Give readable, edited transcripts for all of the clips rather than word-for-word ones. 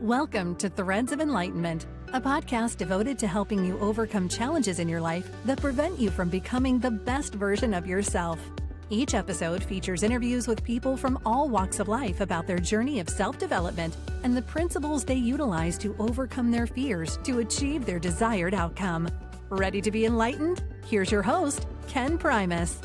Welcome to Threads of Enlightenment, a podcast devoted to helping you overcome challenges in your life that prevent you from becoming the best version of yourself. Each episode features interviews with people from all walks of life about their journey of self-development and the principles they utilize to overcome their fears to achieve their desired outcome. Ready to be enlightened? Here's your host, Ken Primus.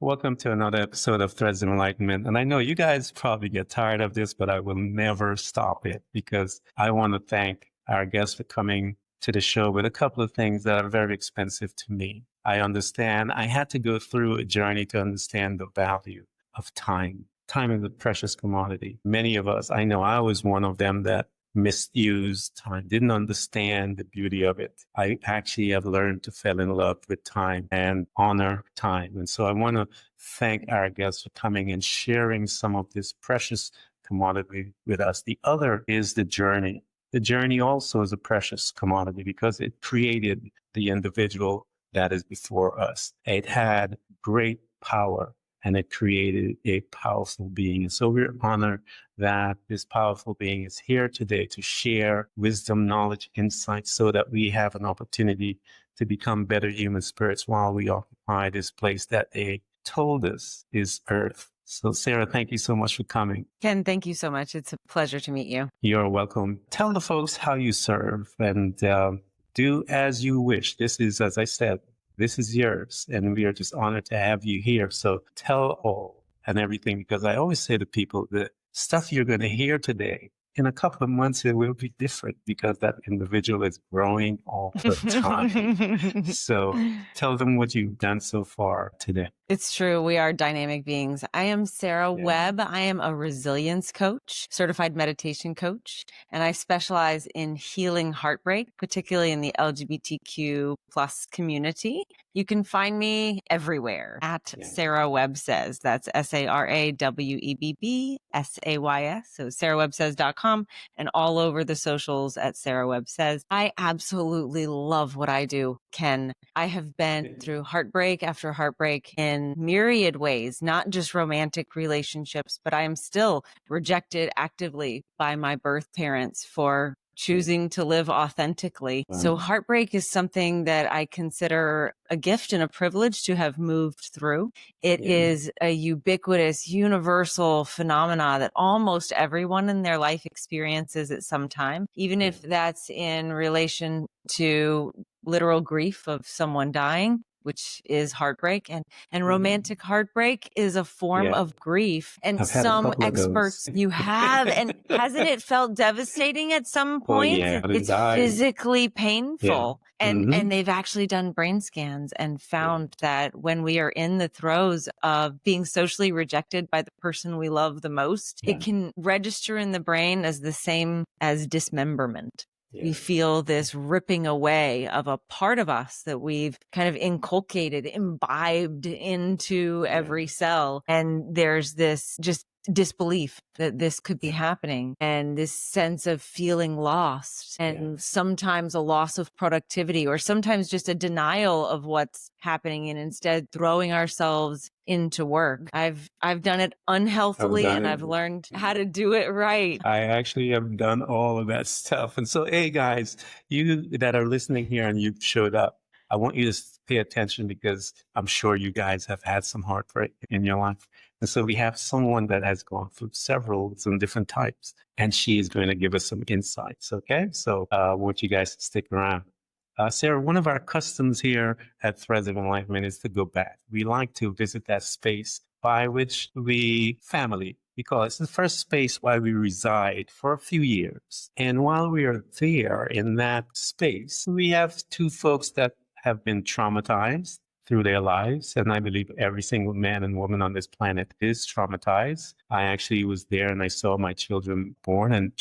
Welcome to another episode of Threads of Enlightenment. And I know you guys probably get tired of this, but I will never stop it because I want to thank our guests for coming to the show with a couple of things that are very expensive to me. I understand I had to go through a journey to understand the value of time. Time is a precious commodity. Many of us, I know I was one of them that misused time, didn't understand the beauty of it. I actually have learned to fall in love with time and honor time. And so I want to thank our guests for coming and sharing some of this precious commodity with us. The other is the journey. The journey also is a precious commodity because it created the individual that is before us. It had great power and it created a powerful being. So we're honored that this powerful being is here today to share wisdom, knowledge, insight, so that we have an opportunity to become better human spirits while we occupy this place that they told us is Earth. So Sara, thank you so much for coming. Ken, thank you so much. It's a pleasure to meet you. You're welcome. Tell the folks how you serve and do as you wish. This is, as I said, this is yours, and we are just honored to have you here. So tell all and everything, because I always say to people, the stuff you're going to hear today, in a couple of months, it will be different because that individual is growing all the time. So tell them what you've done so far today. It's true. We are dynamic beings. I am Sara Webb. I am a resilience coach, certified meditation coach, and I specialize in healing heartbreak, particularly in the LGBTQ plus community. You can find me everywhere at Sara Webb Says. That's SarawebBsays. So SaraWebbSays.com and all over the socials at Sara Webb Says. I absolutely love what I do, Ken. I have been through heartbreak after heartbreak in myriad ways, not just romantic relationships, but I am still rejected actively by my birth parents for choosing to live authentically. So heartbreak is something that I consider a gift and a privilege to have moved through. It is a ubiquitous, universal phenomena that almost everyone in their life experiences at some time, even if that's in relation to literal grief of someone dying, which is heartbreak, and romantic heartbreak is a form of grief. And some experts you have, and hasn't it felt devastating at some point? It's physically painful. And they've actually done brain scans and found that when we are in the throes of being socially rejected by the person we love the most, it can register in the brain as the same as dismemberment. We feel this ripping away of a part of us that we've kind of inculcated, imbibed into every cell. And there's this just disbelief that this could be happening and this sense of feeling lost and sometimes a loss of productivity or sometimes just a denial of what's happening and instead throwing ourselves into work. I've done it unhealthily and I've learned how to do it right. I actually have done all of that stuff. And so, hey guys, you that are listening here and you've showed up, I want you to pay attention because I'm sure you guys have had some heartbreak in your life. And so we have someone that has gone through some different types, and she is going to give us some insights. Okay. So I want you guys to stick around. Sara, one of our customs here at Threads of Enlightenment is to go back. We like to visit that space by which we because it's the first space where we reside for a few years. And while we are there in that space, we have two folks that have been traumatized through their lives. And I believe every single man and woman on this planet is traumatized. I actually was there and I saw my children born, and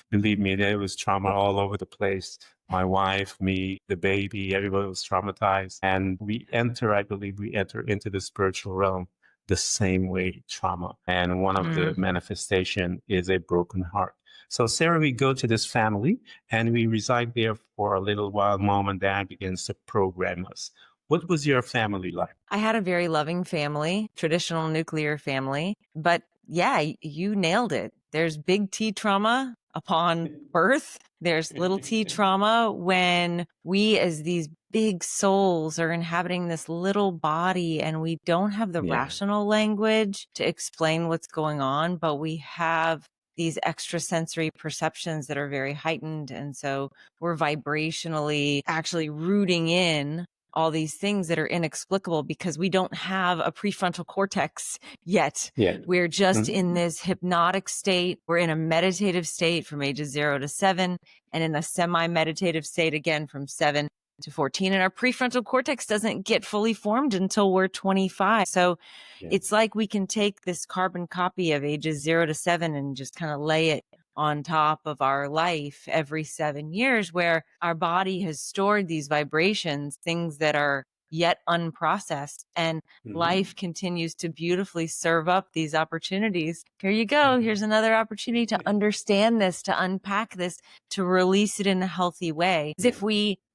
believe me, there was trauma all over the place. My wife, me, the baby, everybody was traumatized. And I believe we enter into the spiritual realm the same way, trauma. And one of the manifestation is a broken heart. So Sara, we go to this family and we reside there for a little while. Mom and dad begins to program us. What was your family like? I had a very loving family, traditional nuclear family, but yeah, you nailed it. There's big T trauma upon birth. There's little t trauma when we, as these big souls, are inhabiting this little body and we don't have the rational language to explain what's going on, but we have these extrasensory perceptions that are very heightened. And so we're vibrationally actually rooting in all these things that are inexplicable because we don't have a prefrontal cortex yet. Yeah. We're just in this hypnotic state. We're in a meditative state from ages 0 to 7 and in a semi-meditative state again from 7 to 14. And our prefrontal cortex doesn't get fully formed until we're 25. So it's like we can take this carbon copy of ages 0 to 7 and just kind of lay it on top of our life every 7 years, where our body has stored these vibrations, things that are yet unprocessed, and life continues to beautifully serve up these opportunities. Here you go. Here's another opportunity to understand this, to unpack this, to release it in a healthy way.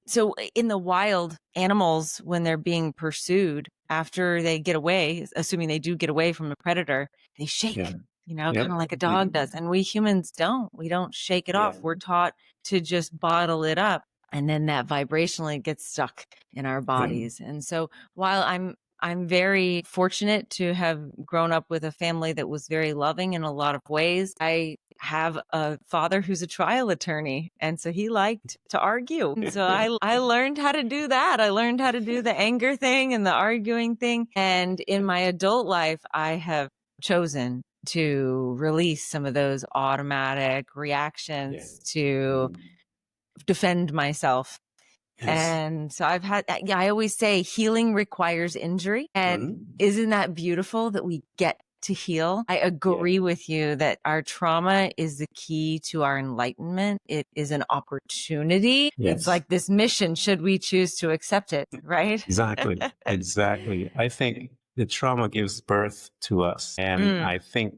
So in the wild, animals, when they're being pursued, after they get away, assuming they do get away from a predator, they shake. Kind of like a dog does. And we humans don't. We don't shake it off. We're taught to just bottle it up. And then that vibrationally gets stuck in our bodies. And so while I'm very fortunate to have grown up with a family that was very loving in a lot of ways, I have a father who's a trial attorney. And so he liked to argue. And so I learned how to do that. I learned how to do the anger thing and the arguing thing. And in my adult life, I have chosen to release some of those automatic reactions to defend myself. And so I've had, I always say healing requires injury. And isn't that beautiful that we get to heal? I agree with you that our trauma is the key to our enlightenment. It is an opportunity. It's like this mission, should we choose to accept it, right? Exactly. I think the trauma gives birth to us. And I think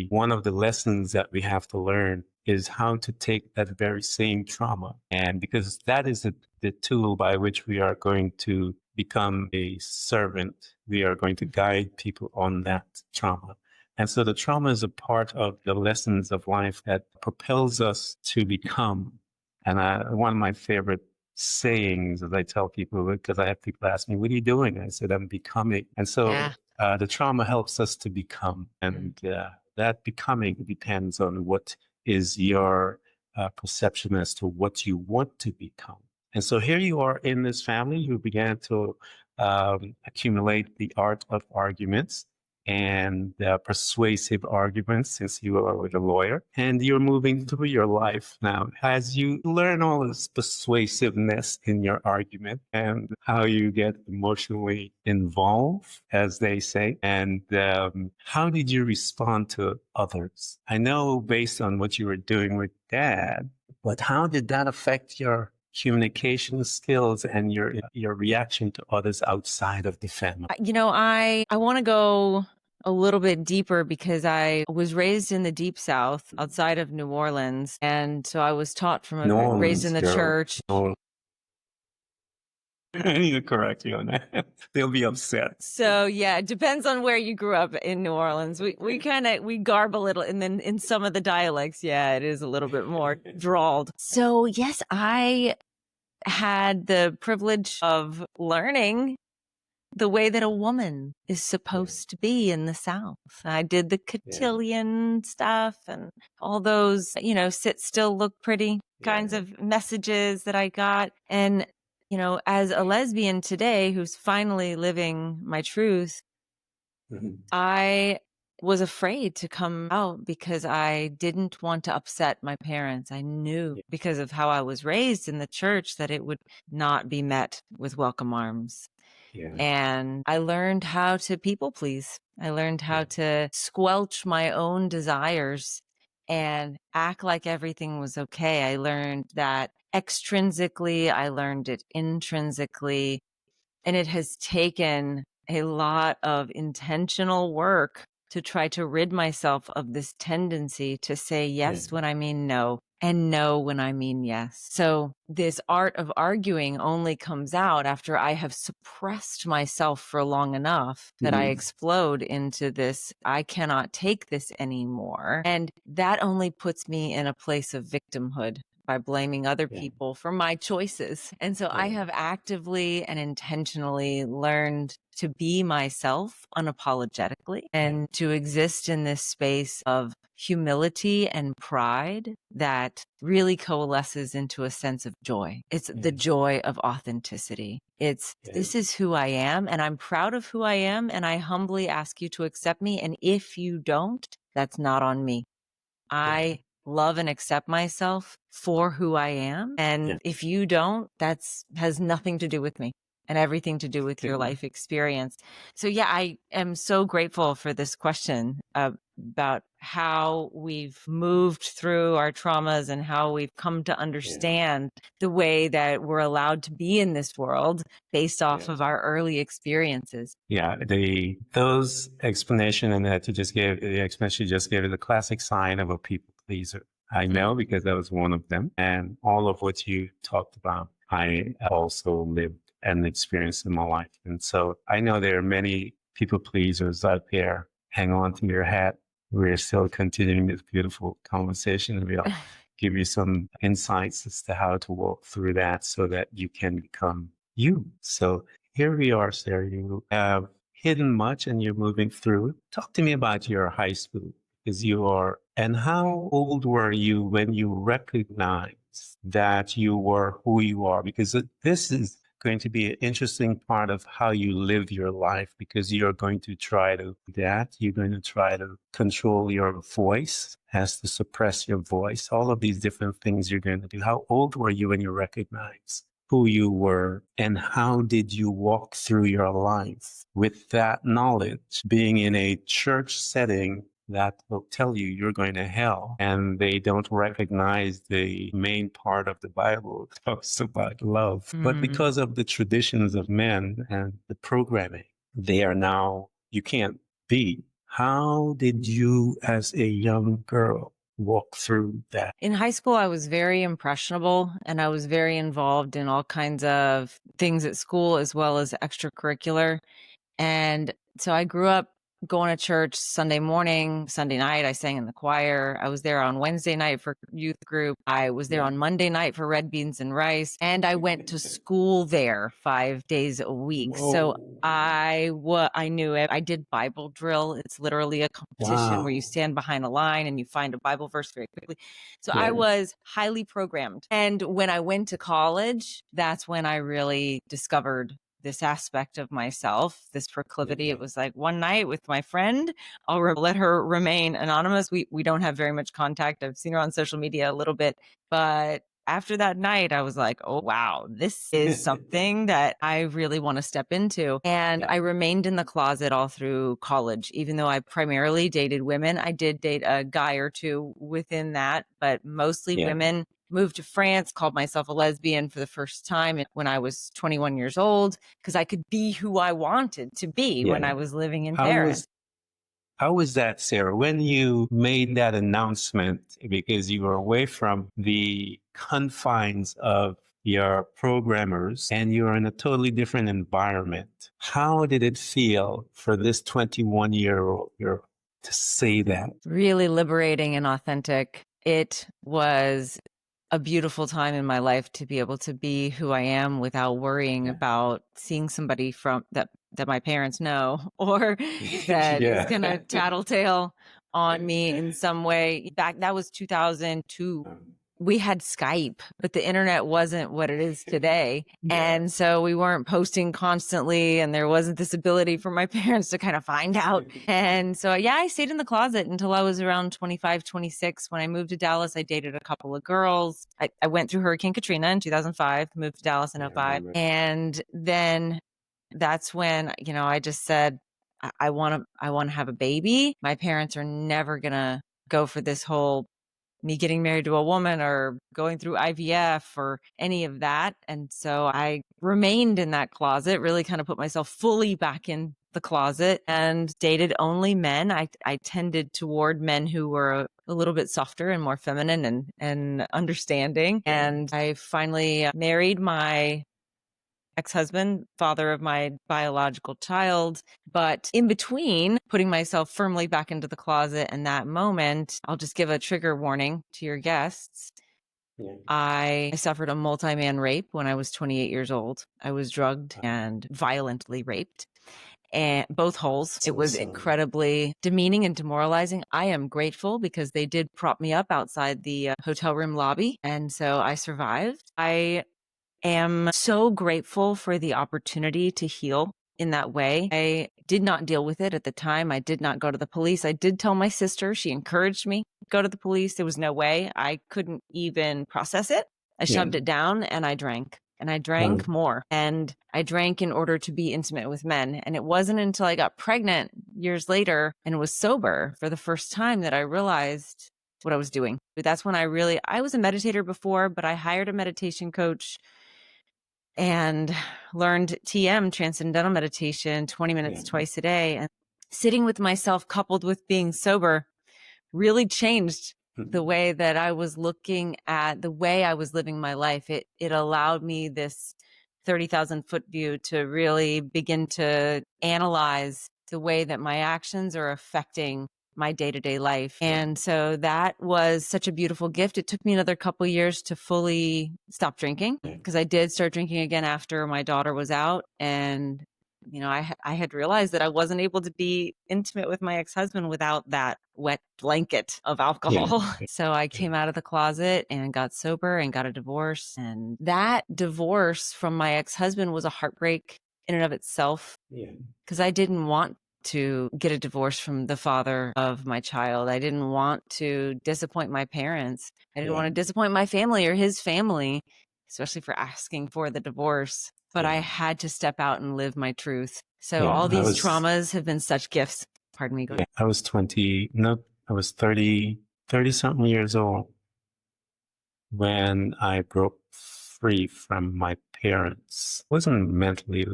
one of the lessons that we have to learn is how to take that very same trauma. And because that is the tool by which we are going to become a servant, we are going to guide people on that trauma. And so the trauma is a part of the lessons of life that propels us to become. And one of my favorite sayings, as I tell people, because I have people ask me, what are you doing? I said, I'm becoming. And so the trauma helps us to become. And that becoming depends on what is your perception as to what you want to become. And so here you are in this family, you began to accumulate the art of arguments and persuasive arguments since you are a lawyer, and you're moving through your life now as you learn all this persuasiveness in your argument and how you get emotionally involved, as they say. And how did you respond to others? I know based on what you were doing with Dad, but how did that affect your communication skills and your reaction to others outside of the family? I want to go a little bit deeper because I was raised in the deep South outside of New Orleans. And so I was taught raised in the church. I need to correct you on that. They'll be upset. So yeah, it depends on where you grew up in New Orleans. We garb a little, and then in some of the dialects, it is a little bit more drawled. So yes, I had the privilege of learning the way that a woman is supposed to be in the South. I did the cotillion stuff and all those, sit still, look pretty kinds of messages that I got. And as a lesbian today who's finally living my truth, I was afraid to come out because I didn't want to upset my parents. I knew because of how I was raised in the church that it would not be met with welcome arms. And I learned how to people please. I learned how to squelch my own desires and act like everything was okay. I learned that extrinsically, I learned it intrinsically, and it has taken a lot of intentional work to try to rid myself of this tendency to say yes when I mean no, and no when I mean yes. So this art of arguing only comes out after I have suppressed myself for long enough that I explode into this, I cannot take this anymore. And that only puts me in a place of victimhood by blaming other people for my choices. And so I have actively and intentionally learned to be myself unapologetically and to exist in this space of humility and pride that really coalesces into a sense of joy. It's the joy of authenticity. This is who I am, and I'm proud of who I am, and I humbly ask you to accept me. And if you don't, that's not on me. I love and accept myself for who I am. And if you don't, has nothing to do with me and everything to do with your life experience. So yeah, I am so grateful for this question about how we've moved through our traumas and how we've come to understand the way that we're allowed to be in this world based off of our early experiences. Yeah, those explanation and that you just gave, the explanation you just gave is a classic sign of a people pleaser. I know because I was one of them, and all of what you talked about, I also lived and experienced in my life. And so I know there are many people pleasers out there. Hang on to your hat. We're still continuing this beautiful conversation, and we'll give you some insights as to how to walk through that so that you can become you. So here we are, Sarah. You have hidden much and you're moving through. Talk to me about your high school, because and how old were you when you recognized that you were who you are? Because this is going to be an interesting part of how you live your life, because you're going to try to do that. You're going to try to control your voice, has to suppress your voice, all of these different things you're going to do. How old were you when you recognized who you were, and how did you walk through your life with that knowledge, being in a church setting that will tell you you're going to hell, and they don't recognize the main part of the Bible that talks about love. But because of the traditions of men and the programming, they are now, you can't be. How did you as a young girl walk through that? In high school, I was very impressionable and I was very involved in all kinds of things at school as well as extracurricular. And so I grew up going to church Sunday morning, Sunday night. I sang in the choir. I was there on Wednesday night for youth group. I was there on Monday night for red beans and rice. And I went to school there 5 days a week. Whoa. So I knew it. I did Bible drill. It's literally a competition where you stand behind a line and you find a Bible verse very quickly. So I was highly programmed. And when I went to college, that's when I really discovered this aspect of myself, this proclivity. It was like one night with my friend, I'll let her remain anonymous. We don't have very much contact. I've seen her on social media a little bit, but after that night, I was like, oh, wow, this is something that I really want to step into. And I remained in the closet all through college, even though I primarily dated women. I did date a guy or two within that, but mostly women. Moved to France, called myself a lesbian for the first time when I was 21 years old, because I could be who I wanted to be when I was living in Paris. How was that, Sarah, when you made that announcement, because you were away from the confines of your programmers and you're in a totally different environment? How did it feel for this 21-year-old girl to say that? Really liberating and authentic. It was a beautiful time in my life to be able to be who I am without worrying about seeing somebody from that my parents know or that is going to tattletale on me in some way. That was 2002. We had Skype, but the internet wasn't what it is today. And so we weren't posting constantly, and there wasn't this ability for my parents to kind of find out. And so, I stayed in the closet until I was around 25, 26. When I moved to Dallas, I dated a couple of girls. I went through Hurricane Katrina in 2005, moved to Dallas in 2005. And then that's when, I just said, I want to have a baby. My parents are never going to go for this whole me getting married to a woman or going through IVF or any of that. And so I remained in that closet, really kind of put myself fully back in the closet and dated only men. I tended toward men who were a little bit softer and more feminine and understanding. And I finally married my ex-husband, father of my biological child. But in between putting myself firmly back into the closet and that moment, I'll just give a trigger warning to your guests. Yeah. I suffered a multi-man rape when I was 28 years old. I was drugged and violently raped. And both holes. It was incredibly demeaning and demoralizing. I am grateful because they did prop me up outside the hotel room lobby. And so I survived. I am so grateful for the opportunity to heal in that way. I did not deal with it at the time. I did not go to the police. I did tell my sister. She encouraged me to go to the police. There was no way. I couldn't even process it. I shoved it down and I drank. And I drank more. And I drank in order to be intimate with men. And it wasn't until I got pregnant years later and was sober for the first time that I realized what I was doing. But that's when I was a meditator before, but I hired a meditation coach and learned TM, transcendental meditation, 20 minutes twice a day. And sitting with myself coupled with being sober really changed the way that I was looking at the way I was living my life. It allowed me this 30,000 foot view to really begin to analyze the way that my actions are affecting my day-to-day life. And so that was such a beautiful gift. It took me another couple of years to fully stop drinking because I did start drinking again after my daughter was out. And, you know, I had realized that I wasn't able to be intimate with my ex-husband without that wet blanket of alcohol. Yeah. So I came out of the closet and got sober and got a divorce. And that divorce from my ex-husband was a heartbreak in and of itself because I didn't want to get a divorce from the father of my child. I didn't want to disappoint my parents. I didn't want to disappoint my family or his family, especially for asking for the divorce. But I had to step out and live my truth. So all these traumas have been such gifts. Pardon me. Go ahead. I was 30 something years old when I broke free from my parents. It wasn't mentally,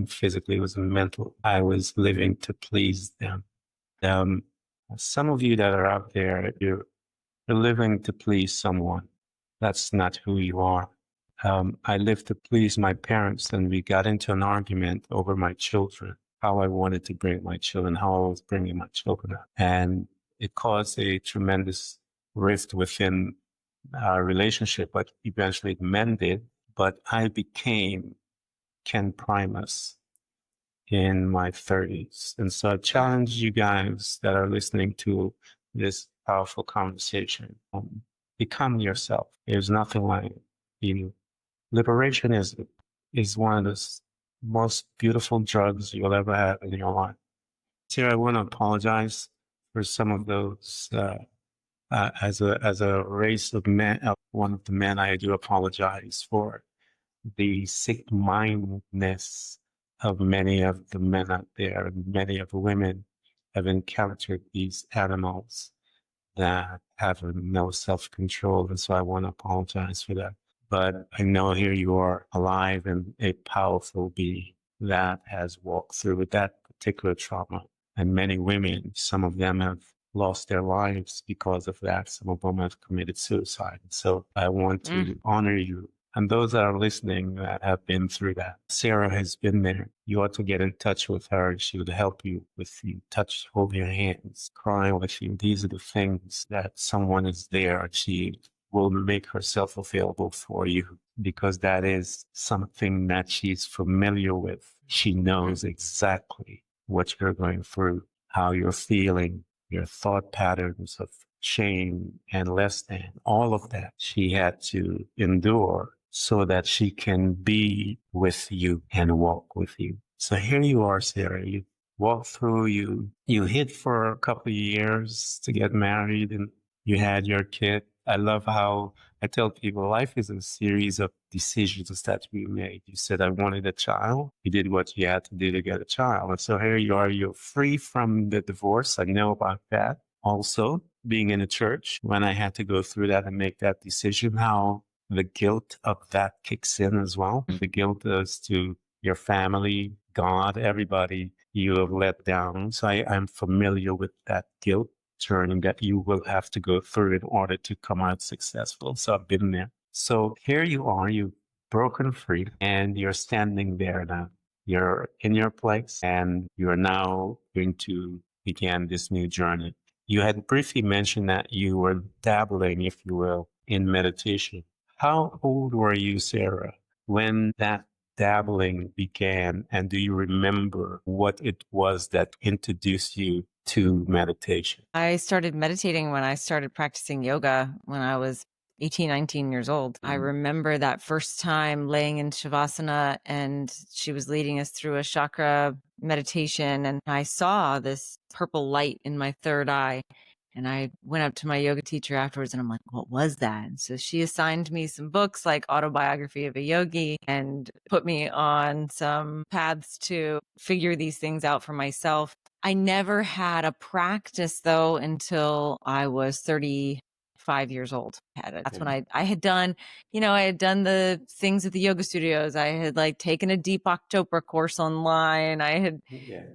physically, it was mental. I was living to please them. Some of you that are out there, you're living to please someone. That's not who you are. I lived to please my parents, and we got into an argument over my children, how I wanted to bring my children, how I was bringing my children up. And it caused a tremendous rift within our relationship, but eventually it mended. But I became Ken Primus in my 30s. And so I challenge you guys that are listening to this powerful conversation, become yourself. There's nothing like you. Liberation is one of the most beautiful drugs you'll ever have in your life. Sara, I want to apologize for some of those. As a race of men, one of the men, I do apologize for the sick-mindedness of many of the men out there, and many of the women have encountered these animals that have no self-control, and so I want to apologize for that. But I know here you are alive and a powerful being that has walked through with that particular trauma. And many women, some of them have lost their lives because of that. Some of them have committed suicide. So I want to honor you. And those that are listening that have been through that. Sara has been there. You ought to get in touch with her. She would help you with you, touch, hold your hands, cry with you. These are the things that someone is there. She will make herself available for you because that is something that she's familiar with. She knows exactly what you're going through, how you're feeling, your thought patterns of shame and less than, all of that she had to endure so that she can be with you and walk with you. So here you are, Sara. You walked through, you hid for a couple of years to get married, and you had your kid. I love how I tell people life is a series of decisions that we made. You said, I wanted a child. You did what you had to do to get a child. And so here you are, you're free from the divorce. I know about that. Also, being in a church, when I had to go through that and make that decision, how the guilt of that kicks in as well. The guilt is to your family, God, everybody. you have let down. So I'm familiar with that guilt journey that you will have to go through in order to come out successful. So I've been there. So here you are, you've broken free and you're standing there now. You're in your place and you're now going to begin this new journey. You had briefly mentioned that you were dabbling, if you will, in meditation. How old were you, Sarah, when that dabbling began? And do you remember what it was that introduced you to meditation? I started meditating when I started practicing yoga when I was 18, 19 years old. I remember that first time laying in Shavasana and she was leading us through a chakra meditation. And I saw this purple light in my third eye. And I went up to my yoga teacher afterwards and I'm like, what was that? And so she assigned me some books like Autobiography of a Yogi and put me on some paths to figure these things out for myself. I never had a practice though until I was 35 years old. That's when I had done, I had done the things at the yoga studios. I had like taken a Deepak Chopra course online. I had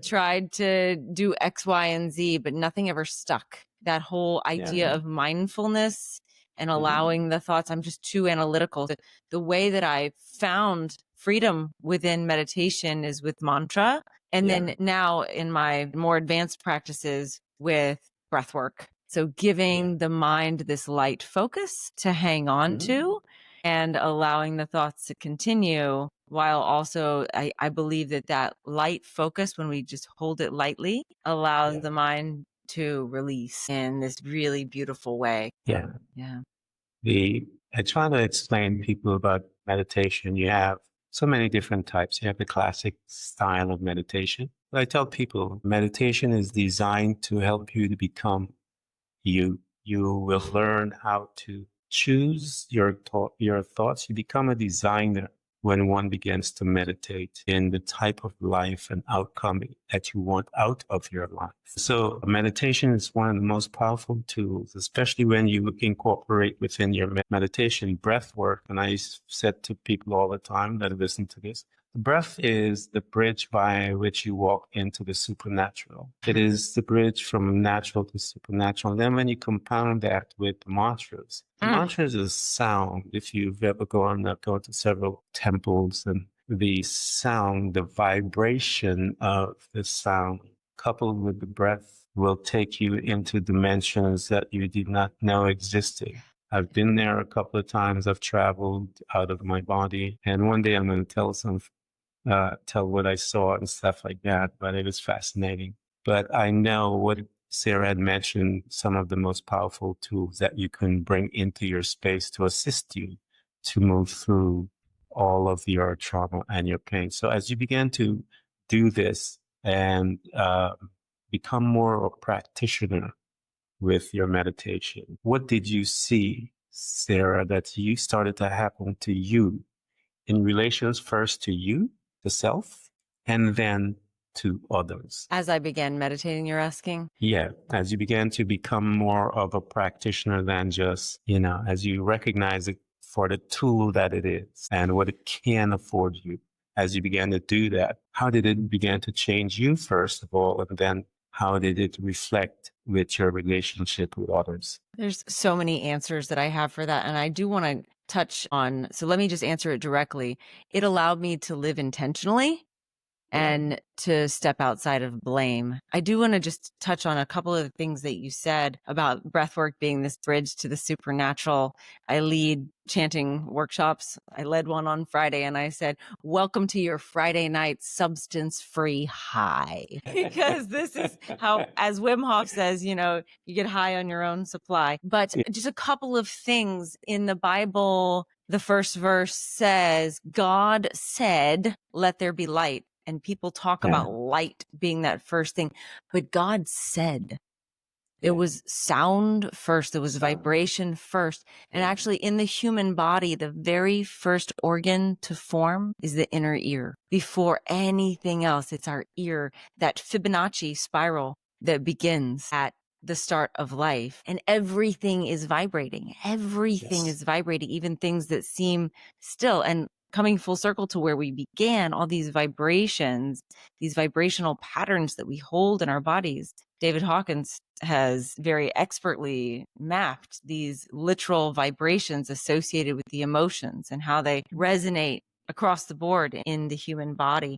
tried to do X, Y, and Z, but nothing ever stuck. That whole idea of mindfulness and allowing the thoughts, I'm just too analytical. The way that I found freedom within meditation is with mantra. And then now in my more advanced practices with breathwork. So giving the mind this light focus to hang on to and allowing the thoughts to continue while also I believe that light focus, when we just hold it lightly, allows the mind to release in this really beautiful way. Yeah. Yeah. I try to explain to people about meditation. You have so many different types. You have the classic style of meditation. But I tell people meditation is designed to help you to become you. You will learn how to choose your thoughts. You become a designer when one begins to meditate in the type of life and outcome that you want out of your life. So meditation is one of the most powerful tools, especially when you incorporate within your meditation breath work. And I said to people all the time that listen to this, the breath is the bridge by which you walk into the supernatural. It is the bridge from natural to supernatural. And then when you compound that with mantras, the mantras is sound. If you've ever gone to several temples, and the sound, the vibration of the sound coupled with the breath will take you into dimensions that you did not know existed. I've been there a couple of times. I've traveled out of my body. And one day I'm going to tell what I saw and stuff like that, but it was fascinating. But I know what Sara had mentioned, some of the most powerful tools that you can bring into your space to assist you to move through all of your trauma and your pain. So as you began to do this and become more of a practitioner with your meditation, what did you see, Sara, that you started to happen to you in relations first to you, the self, and then to others? As I began meditating, you're asking? Yeah, as you began to become more of a practitioner than just, as you recognize it for the tool that it is and what it can afford you. As you began to do that, how did it begin to change you, first of all, and then how did it reflect with your relationship with others? There's so many answers that I have for that. And I do want to touch on, so let me just answer it directly. It allowed me to live intentionally and to step outside of blame. I do want to just touch on a couple of the things that you said about breathwork being this bridge to the supernatural. I lead chanting workshops. I led one on Friday and I said, welcome to your Friday night substance-free high. Because this is how, as Wim Hof says, you get high on your own supply. But just a couple of things in the Bible. The first verse says, God said, let there be light. And people talk about light being that first thing, but God said it was sound first. There was vibration first. And actually in the human body, the very first organ to form is the inner ear. Before anything else, it's our ear, that Fibonacci spiral that begins at the start of life, and everything is vibrating. Everything is vibrating, even things that seem still. And coming full circle to where we began, all these vibrations, these vibrational patterns that we hold in our bodies. David Hawkins has very expertly mapped these literal vibrations associated with the emotions and how they resonate across the board in the human body.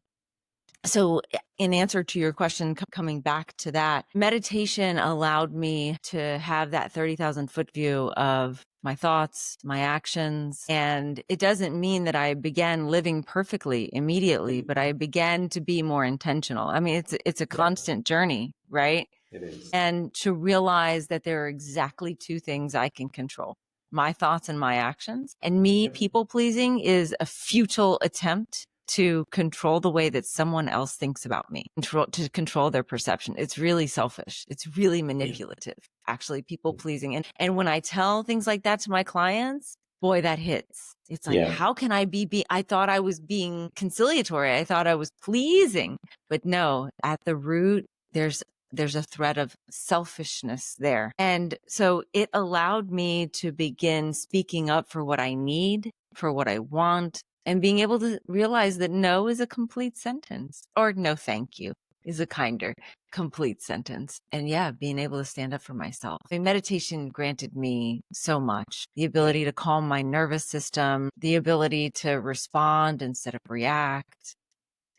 So in answer to your question, coming back to that, meditation allowed me to have that 30,000 foot view of my thoughts, my actions. And it doesn't mean that I began living perfectly immediately, but I began to be more intentional. I mean, it's a constant journey, right? It is. And to realize that there are exactly two things I can control: my thoughts and my actions. And me people pleasing is a futile attempt to control the way that someone else thinks about me, to control their perception. It's really selfish. It's really manipulative, actually, people pleasing. And when I tell things like that to my clients, boy, that hits. It's like, how can I I thought I was being conciliatory. I thought I was pleasing, but no, at the root, there's a thread of selfishness there. And so it allowed me to begin speaking up for what I need, for what I want, and being able to realize that no is a complete sentence, or no thank you is a kinder complete sentence. And yeah, being able to stand up for myself. I mean, meditation granted me so much: the ability to calm my nervous system, the ability to respond instead of react.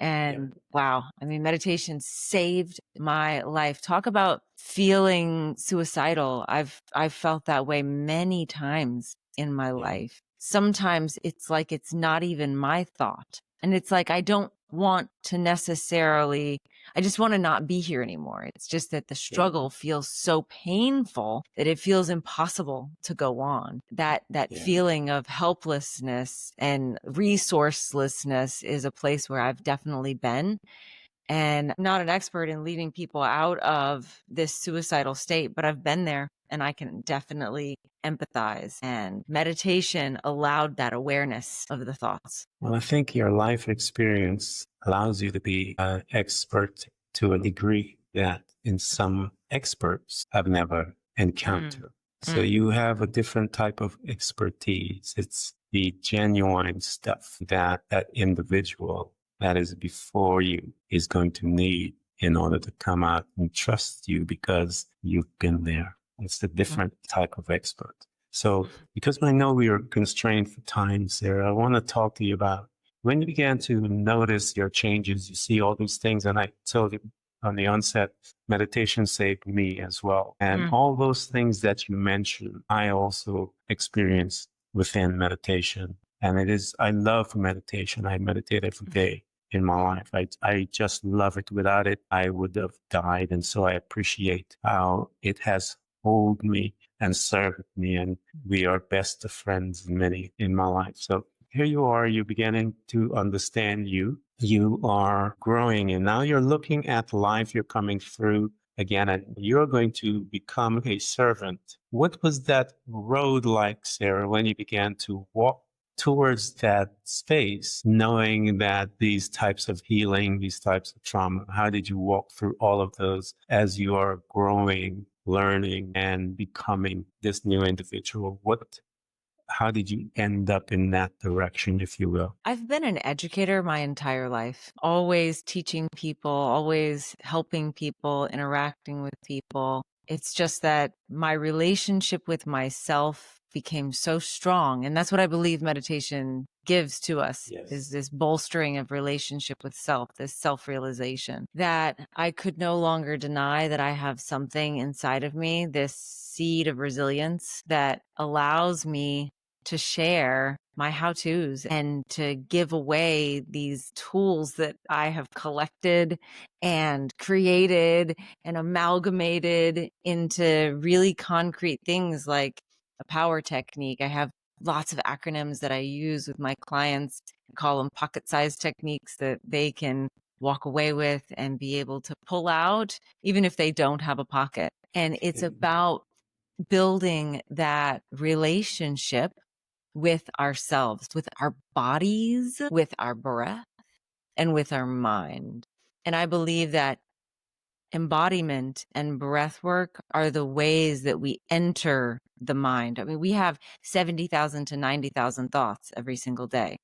And wow, I mean, meditation saved my life. Talk about feeling suicidal. I've felt that way many times in my life. Sometimes it's like it's not even my thought. And it's like I don't want to necessarily, I just want to not be here anymore. It's just that the struggle feels so painful that it feels impossible to go on. That feeling of helplessness and resourcelessness is a place where I've definitely been. And I'm not an expert in leading people out of this suicidal state, but I've been there and I can definitely empathize. And meditation allowed that awareness of the thoughts. Well, I think your life experience allows you to be an expert to a degree that in some experts have never encountered. So you have a different type of expertise. It's the genuine stuff that individual that is before you is going to need in order to come out and trust you because you've been there. It's a different type of expert. So because I know we are constrained for time, Sarah, I want to talk to you about when you began to notice your changes, you see all these things. And I told you on the onset, meditation saved me as well. And all those things that you mentioned, I also experienced within meditation. And I love meditation. I meditate every day in my life. I just love it. Without it, I would have died. And so I appreciate how it has hold me and served me. And we are best of friends, many in my life. So here you are, you're beginning to understand you. You are growing and now you're looking at life. You're coming through again and you're going to become a servant. What was that road like, Sarah, when you began to walk towards that space, knowing that these types of healing, these types of trauma, how did you walk through all of those as you are growing, learning, and becoming this new individual? How did you end up in that direction, if you will? I've been an educator my entire life, always teaching people, always helping people, interacting with people. It's just that my relationship with myself became so strong. And that's what I believe meditation gives to us, is this bolstering of relationship with self, this self-realization, that I could no longer deny that I have something inside of me, this seed of resilience that allows me to share my how-tos and to give away these tools that I have collected and created and amalgamated into really concrete things like a power technique. I have lots of acronyms that I use with my clients. I call them pocket-sized techniques that they can walk away with and be able to pull out, even if they don't have a pocket. And it's about building that relationship with ourselves, with our bodies, with our breath, and with our mind. And I believe that embodiment and breath work are the ways that we enter the mind. I mean, we have 70,000 to 90,000 thoughts every single day,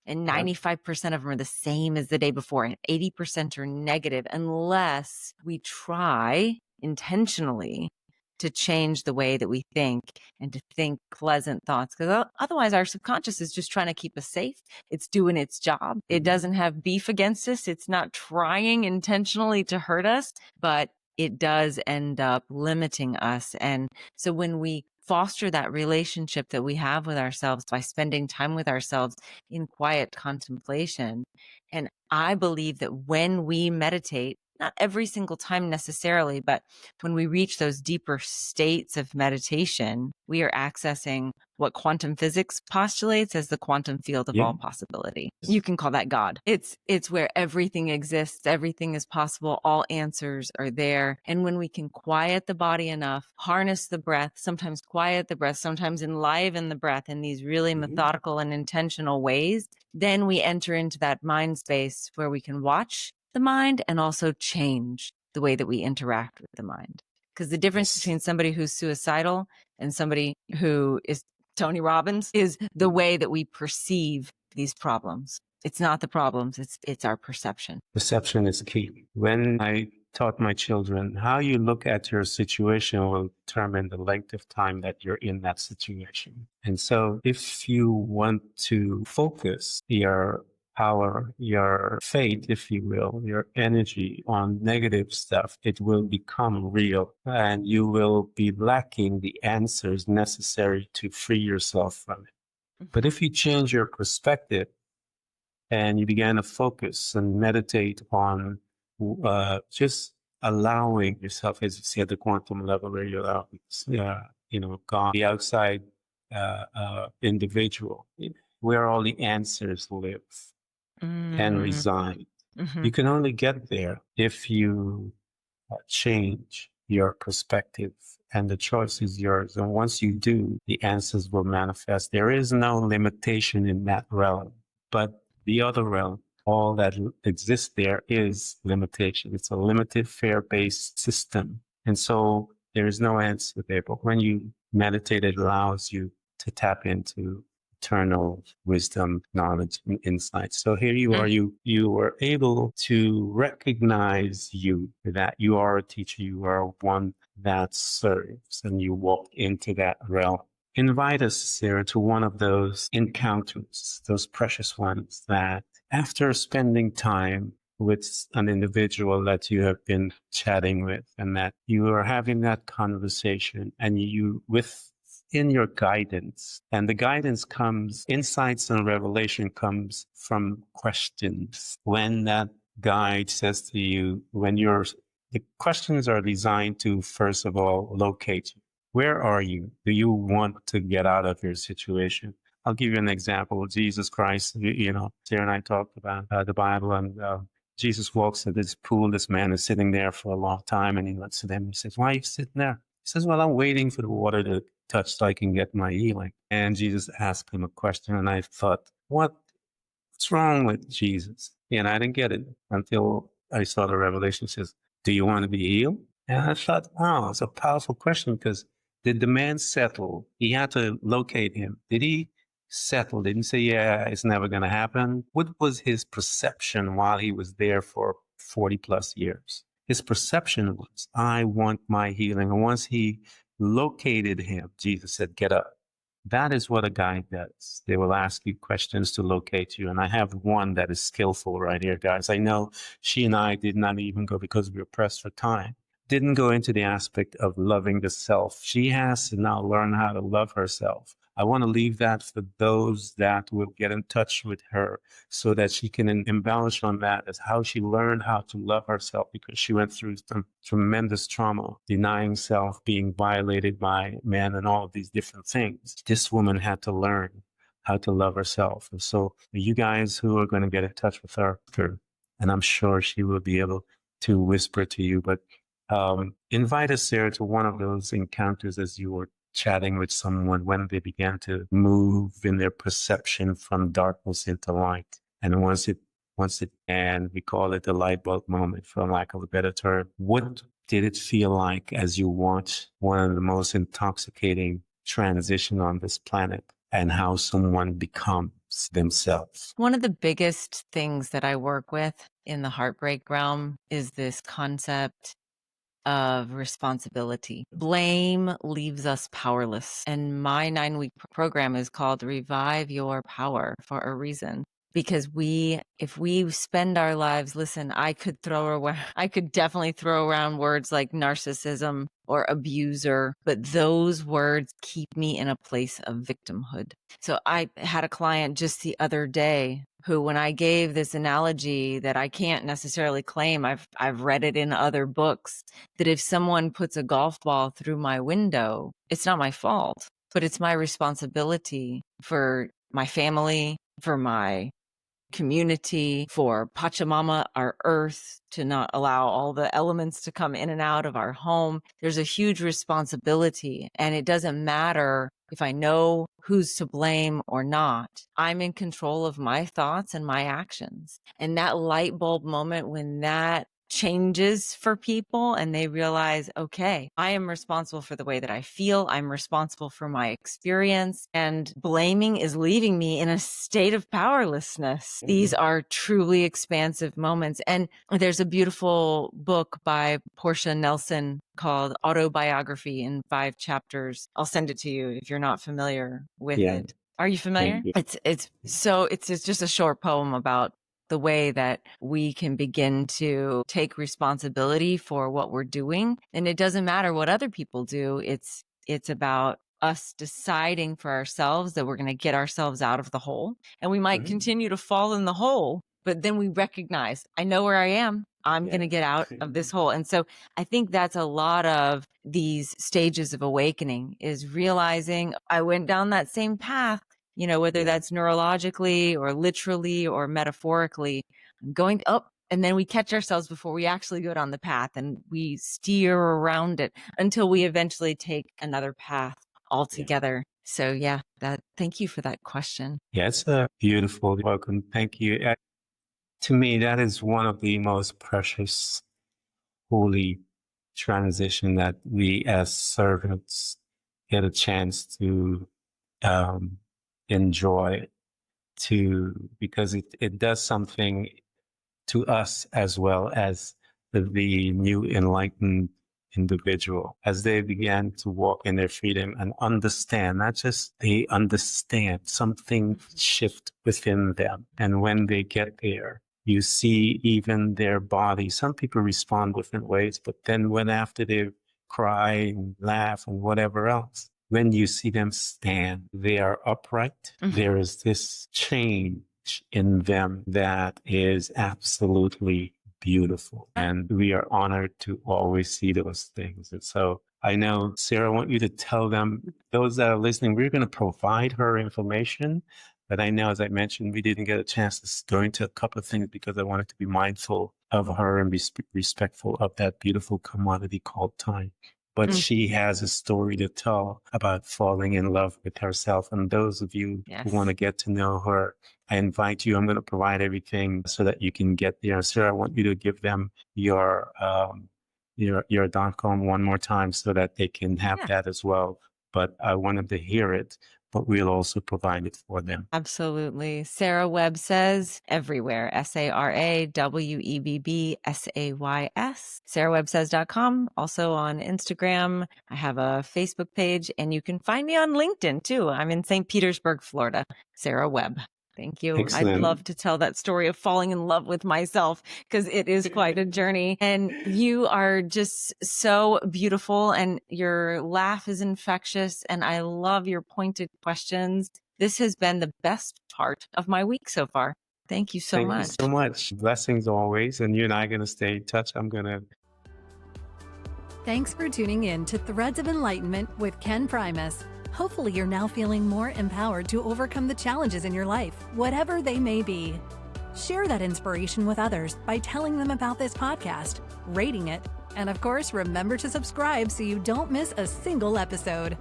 and 95% of them are the same as the day before, and 80% are negative unless we try intentionally to change the way that we think and to think pleasant thoughts. Because otherwise our subconscious is just trying to keep us safe. It's doing its job. It doesn't have beef against us. It's not trying intentionally to hurt us, but it does end up limiting us. And so when we foster that relationship that we have with ourselves by spending time with ourselves in quiet contemplation, and I believe that when we meditate, not every single time necessarily, but when we reach those deeper states of meditation, we are accessing what quantum physics postulates as the quantum field of all possibility. You can call that God. It's where everything exists, everything is possible, all answers are there. And when we can quiet the body enough, harness the breath, sometimes quiet the breath, sometimes enliven the breath in these really methodical and intentional ways, then we enter into that mind space where we can watch the mind and also change the way that we interact with the mind. Because the difference between somebody who's suicidal and somebody who is Tony Robbins is the way that we perceive these problems. It's not the problems, it's our perception. Perception is key. When I taught my children, how you look at your situation will determine the length of time that you're in that situation. And so if you want to focus your power, your faith, if you will, your energy on negative stuff, it will become real and you will be lacking the answers necessary to free yourself from it. But if you change your perspective and you began to focus and meditate on just allowing yourself, as you see at the quantum level, where you allow, God, the outside individual, where all the answers live and reside. You can only get there if you change your perspective, and the choice is yours. And once you do, the answers will manifest. There is no limitation in that realm, but the other realm, all that exists there is limitation. It's a limited, fear-based system. And so there is no answer there. But when you meditate, it allows you to tap into eternal wisdom, knowledge, and insight. So here you are, you were able to recognize that you are a teacher, you are one that serves, and you walk into that realm. Invite us, Sarah, to one of those encounters, those precious ones that after spending time with an individual that you have been chatting with, and that you are having that conversation, and in your guidance, and the guidance comes, insights and revelation comes from questions. When that guide says to you, the questions are designed to, first of all, locate you. Where are you? Do you want to get out of your situation? I'll give you an example. Jesus Christ, Sarah and I talked about the Bible, and Jesus walks at this pool. This man is sitting there for a long time, and he looks at him and he says, "Why are you sitting there?" He says, "Well, I'm waiting for the water to touch so I can get my healing." And Jesus asked him a question, and I thought, what's wrong with Jesus? And I didn't get it until I saw the revelation. It says, "Do you want to be healed?" And I thought, wow, it's a powerful question, because did the man settle? He had to locate him. Did he settle? Didn't say, yeah, it's never going to happen. What was his perception while he was there for 40 plus years? His perception was, I want my healing. And once he located him, Jesus said, "Get up." That is what a guide does. They will ask you questions to locate you. And I have one that is skillful right here, guys. I know she and I did not even go, because we were pressed for time, didn't go into the aspect of loving the self. She has to now learn how to love herself. I want to leave that for those that will get in touch with her, so that she can embellish on that as how she learned how to love herself, because she went through some tremendous trauma, denying self, being violated by men, and all of these different things. This woman had to learn how to love herself. And so you guys who are going to get in touch with her, and I'm sure she will be able to whisper to you, but invite us, Sarah, to one of those encounters as you were chatting with someone, when they began to move in their perception from darkness into light. And once it and we call it the light bulb moment, for lack of a better term. What did it feel like as you watched one of the most intoxicating transition on this planet and how someone becomes themselves? One of the biggest things that I work with in the heartbreak realm is this concept of responsibility. Blame leaves us powerless. And my 9-week program is called Revive Your Power for a reason. Because if we spend our lives, listen, I could definitely throw around words like narcissism or abuser, but those words keep me in a place of victimhood. So I had a client just the other day who, when I gave this analogy that I can't necessarily claim, I've read it in other books, that if someone puts a golf ball through my window, it's not my fault, but it's my responsibility for my family, for my community, for Pachamama, our earth, to not allow all the elements to come in and out of our home. There's a huge responsibility, and it doesn't matter if I know who's to blame or not. I'm in control of my thoughts and my actions. And that light bulb moment, when that changes for people and they realize, okay, I am responsible for the way that I feel. I'm responsible for my experience, and blaming is leaving me in a state of powerlessness. These are truly expansive moments. And there's a beautiful book by Portia Nelson called Autobiography in 5 chapters. I'll send it to you if you're not familiar with it. Are you familiar? It's just a short poem about the way that we can begin to take responsibility for what we're doing. And it doesn't matter what other people do. It's about us deciding for ourselves that we're going to get ourselves out of the hole. And we might continue to fall in the hole, but then we recognize, I know where I am. I'm going to get out of this hole. And so I think that's a lot of these stages of awakening, is realizing I went down that same path. Whether that's neurologically or literally or metaphorically, I'm going up, and then we catch ourselves before we actually go down the path, and we steer around it until we eventually take another path altogether. So thank you for that question. Yeah, it's a beautiful welcome. Thank you. To me, that is one of the most precious, holy transition that we as servants get a chance to enjoy, because it does something to us as well as the new enlightened individual, as they began to walk in their freedom and understand, not just they understand, something shift within them. And when they get there, you see even their body. Some people respond different ways, but then when after they cry and laugh and whatever else, when you see them stand, they are upright. There is this change in them that is absolutely beautiful. And we are honored to always see those things. And so I know, Sara, I want you to tell them, those that are listening, we're going to provide her information. But I know, as I mentioned, we didn't get a chance to go into a couple of things because I wanted to be mindful of her and be respectful of that beautiful commodity called time. But she has a story to tell about falling in love with herself. And those of you who want to get to know her, I invite you. I'm going to provide everything so that you can get there. Sara, I want you to give them your .com one more time so that they can have that as well. But I wanted to hear it, but we'll also provide it for them. Absolutely. Sara Webb says everywhere. SaraWebbSays. SaraWebbSays.com. Also on Instagram. I have a Facebook page, and you can find me on LinkedIn too. I'm in St. Petersburg, Florida. Sara Webb. Thank you. Excellent. I'd love to tell that story of falling in love with myself, because it is quite a journey. And you are just so beautiful, and your laugh is infectious. And I love your pointed questions. This has been the best part of my week so far. Thank you so much. Thank you so much. Blessings always. And you and I are going to stay in touch. Thanks for tuning in to Threads of Enlightenment with Ken Primus. Hopefully you're now feeling more empowered to overcome the challenges in your life, whatever they may be. Share that inspiration with others by telling them about this podcast, rating it, and of course, remember to subscribe so you don't miss a single episode.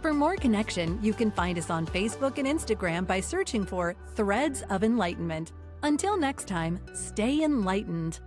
For more connection, you can find us on Facebook and Instagram by searching for Threads of Enlightenment. Until next time, stay enlightened.